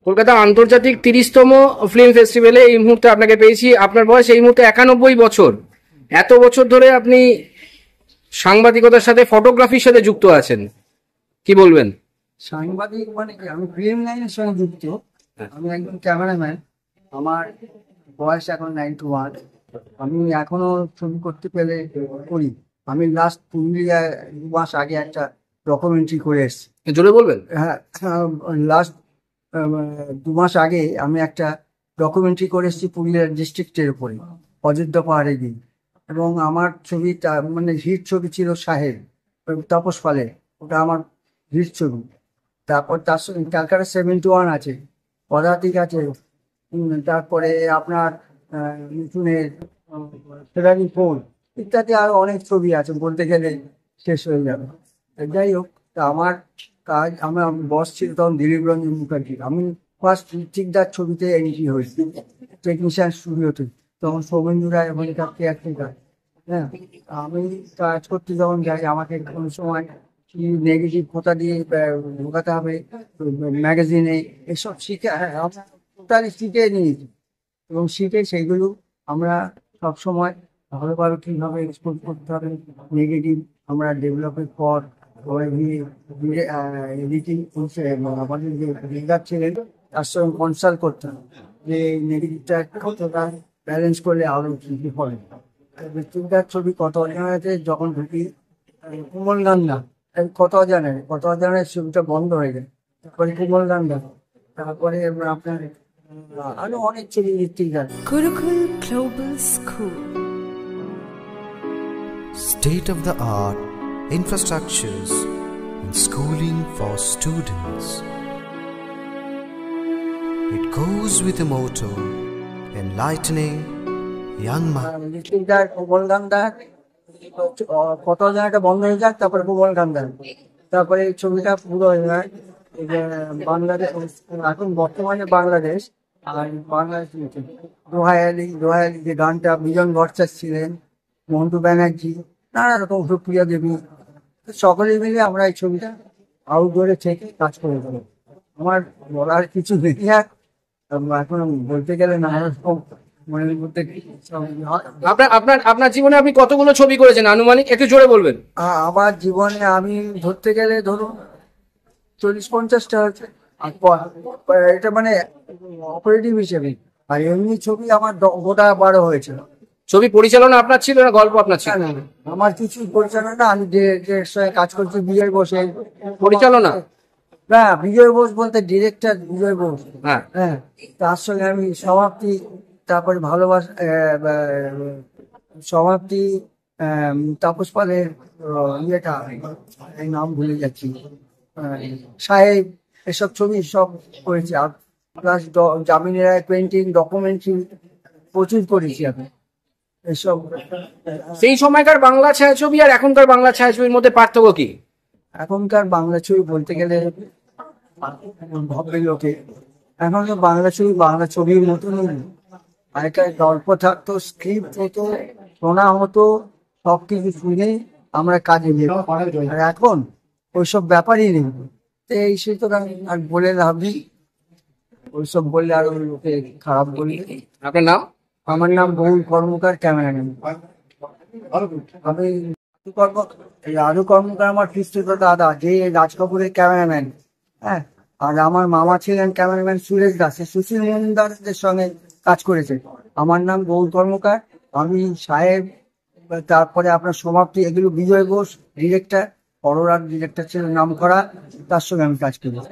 কলকাতা আন্তর্জাতিক 30তম ফিল্ম ফেস্টিভ্যালে এই মুহূর্তে আপনাকে পেয়েছি। আপনার বয়স এই মুহূর্তে 91 বছর। এত বছর ধরে আপনি সাংবাদিকতার সাথে, ফটোগ্রাফির সাথে যুক্ত আছেন, কি বলবেন? সাংবাদিক মানে কি, আমি ফিল্ম লাইনের সঙ্গে যুক্ত। আমি একজন ক্যামেরাম্যান। আমার বয়স এখন 91। আমি এখনো ছবি করতে পেলে করি। আমি লাস্ট পুরুলিয়ায় 2 মাস আগে একটা ডকুমেন্টারি করে এসেছি। জোরে বলবেন। হ্যাঁ, লাস্ট 2 মাস আগে আমি একটা ডকুমেন্টারি করে এসেছি পুরুলিয়া ডিস্ট্রিক্টের উপরে, অযোধ্যা পাহাড়ে গিয়ে। এবং আমার ছবিটা মানে হিট ছবি ছিল সাহেব, তাপস পালের। ওটা আমার হিট ছবি। তারপর তার সঙ্গে ক্যালকাটা 71 আছে, পদাতিক আছে। তারপরে আপনার মিঠুনের ফেরারি ফোন ইত্যাদি আরো অনেক ছবি আছে, বলতে গেলে শেষ হয়ে যাবে। যাই হোক, তা আমার কাজ, আমার বস ছিল তখন দিলীপ রঞ্জন মুখার্জি। আমি ফার্স্ট ঋত্বিকদার ছবিতে এন্ট্রি হয়েছি টেকনিশিয়ান স্টুডিওতে, তখন সৌমেন্দু রায় ওখানকার কেয়ারটেকার। হ্যাঁ, আমি কাজ করতে যখন যাই, আমাকে কোনো সময় কি নেগেটিভ কথা দিয়ে ঢোকাতে হবে ম্যাগাজিনে, এসব শিখে আমরা টোটালি শিখে নিয়েছি। এবং শিখে সেইগুলো আমরা সবসময় ভালোভাবে কীভাবে এক্সপোর্ট করতে হবে নেগেটিভ, আমরা ডেভেলপের পর এডিটিং আমাদের যে রিডার ছিলেন তার সঙ্গে কনসাল্ট করতে হবে যে নেগেটিভটা কতটা ব্যালেন্স করলে আরো কি হবে। মৃত্যুদার ছবি কত অজানাতে যখন ঢুকি, কুমল গান্ধা কত অজানের ছবিটা বন্ধ হয়ে যায়। তারপরে কুমল গান্ধা, তারপরে আপনার আরো অনেক ছবি ঋত্বিকদার। Gurukul Global School. State-of-the-art infrastructures and schooling for students. It goes with the motto, enlightening young minds. ঋত্বিকদার, কুমল গান্ধা, কত অজানাটা বন্ধ হয়ে যাক, তারপরে কুমল গান্ধা, তারপরে এই ছবিটা পুরো হয়ে যায়। বাংলাদেশ এখন বর্তমানে বাংলাদেশ আর বাংলাদেশ দোহাই আলী যে গানটা, বিজন ভট্টাচার্য ছিলেন, মন্টু ব্যানার্জি, নানা রকম সুপ্রিয়া দেবী, সকলে মিলে আমরা এই ছবিটা আউটডোরে থেকে কাজ করে দেবো। আমার বলার কিছু নেই, এখন বলতে গেলে নানা রকম মনের মধ্যে। আপনার জীবনে আপনি কতগুলো ছবি করেছেন আনুমানিক, একটু জোরে বলবেন? আমার জীবনে আমি ধরতে গেলে ধরুন 40-50টা হচ্ছে। এটা মানে অপারেটিভ হিসেবে, আর এমনি ছবি আমার গোটা 12 হয়েছিল। ছবি পরিচালনা আপনার ছিল না গল্প আপনার ছিল? না, আমার কিছু পরিচালনা, আমি ডিরেক্টরের সঙ্গে কাজ করছি, বিজয় বোসের পরিচালনা। না, বিজয় বোস বলতে ডিরেক্টর বিজয় বোস। হ্যাঁ, তার সঙ্গে আমি সমাপ্তি, তারপরে ভালোবাসা, সমাপ্তি, তাপস পালের ইয়েটা, এই নাম ভুলে যাচ্ছি, সাহেব, এসব ছবি সব করেছি। আর প্লাস জামিনী রায় পেন্টিং, ডকুমেন্টারি প্রচুর করেছি আমি এসব। সেই সময়কার বাংলা ছায়াছবি আর এখনকার বাংলা ছায়াছবির মধ্যে পার্থক্য কি? এখনকার বাংলা ছবি বলতে গেলে ভাববে লোকে, এখন তো বাংলা ছবির মতনই। আগেকার গল্প থাকতো, স্ক্রিপ্ট হতো, শোনা হতো, সবকিছু শুনে আমরা কাজে যেতাম। আর এখন ওইসব ব্যাপারই নেই। তো এই সুতরাং আর বলে লাভ নেই, ওইসব বললে আরো লোকে খারাপ বলবে। আপনার নাম? আমার নাম বহুল কর্মকার, ক্যামেরাম্যান। আমি রাজু কর্মকার আমার পিস্তৃত দাদা, যে রাজ কাপুরের ক্যামেরাম্যান। হ্যাঁ, আর আমার মামা ছিলেন ক্যামেরাম্যান সুরেশ দাস, সুশীল মজুমদারদের সঙ্গে কাজ করেছে। আমার নাম বহুল কর্মকার, আমি সাহেব, তারপরে আপনার সমাপ্তি, এগুলো বিজয় বোস ডিরেক্টর, অরোরার ডিরেক্টর ছিলেন নাম করা, তার সঙ্গে আমি কাজ করেছি।